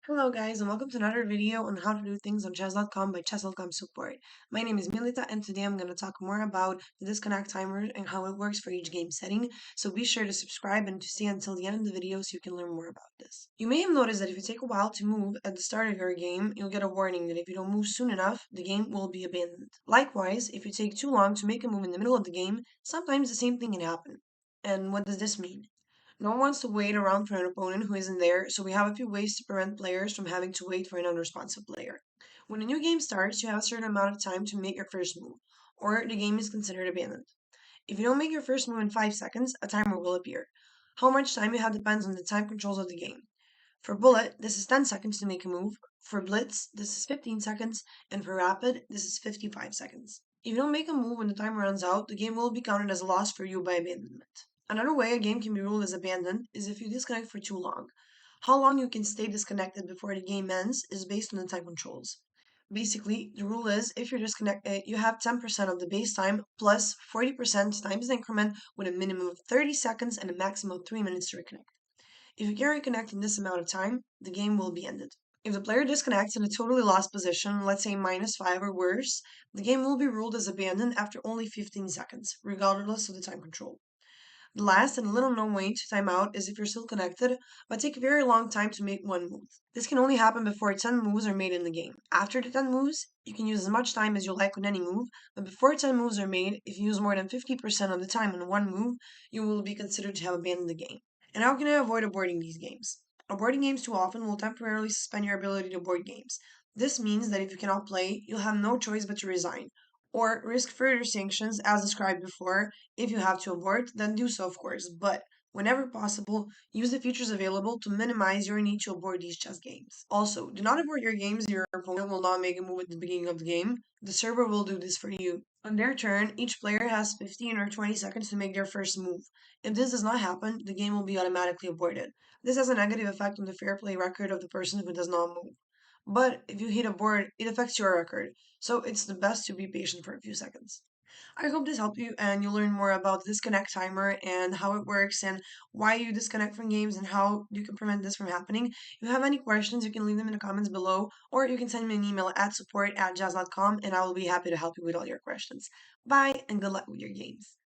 Hello guys and welcome to another video on how to do things on Chess.com by Chesscom support. My name is Milita and today I'm going to talk more about the disconnect timer and how it works for each game setting, so be sure to subscribe and to stay until the end of the video so you can learn more about this. You may have noticed that if you take a while to move at the start of your game, you'll get a warning that if you don't move soon enough, the game will be abandoned. Likewise, if you take too long to make a move in the middle of the game, sometimes the same thing can happen. And what does this mean? No one wants to wait around for an opponent who isn't there, so we have a few ways to prevent players from having to wait for an unresponsive player. When a new game starts, you have a certain amount of time to make your first move, or the game is considered abandoned. If you don't make your first move in 5 seconds, a timer will appear. How much time you have depends on the time controls of the game. For bullet, this is 10 seconds to make a move. For blitz, this is 15 seconds, and for rapid, this is 55 seconds. If you don't make a move when the timer runs out, the game will be counted as a loss for you by abandonment. Another way a game can be ruled as abandoned is if you disconnect for too long. How long you can stay disconnected before the game ends is based on the time controls. Basically, the rule is if you're disconnected, you have 10% of the base time plus 40% times the increment with a minimum of 30 seconds and a maximum of 3 minutes to reconnect. If you can't reconnect in this amount of time, the game will be ended. If the player disconnects in a totally lost position, let's say -5 or worse, the game will be ruled as abandoned after only 15 seconds, regardless of the time control. The last and little known way to time out is if you're still connected, but take a very long time to make one move. This can only happen before 10 moves are made in the game. After the 10 moves, you can use as much time as you like on any move, but before 10 moves are made, if you use more than 50% of the time on one move, you will be considered to have abandoned the game. And how can I avoid aborting these games? Aborting games too often will temporarily suspend your ability to board games. This means that if you cannot play, you'll have no choice but to resign, or risk further sanctions as described before. If you have to abort, then do so, of course, but whenever possible, use the features available to minimize your need to abort these chess games. Also, do not abort your games. Your opponent will not make a move at the beginning of the game. The server will do this for you. On their turn, each player has 15 or 20 seconds to make their first move. If this does not happen, the game will be automatically aborted. This has a negative effect on the fair play record of the person who does not move. But if you hit abort, it affects your record, so it's the best to be patient for a few seconds. I hope this helped you and you learn more about the disconnect timer and how it works and why you disconnect from games and how you can prevent this from happening. If you have any questions, you can leave them in the comments below, or you can send me an email at support@jazz.com and I will be happy to help you with all your questions. Bye and good luck with your games.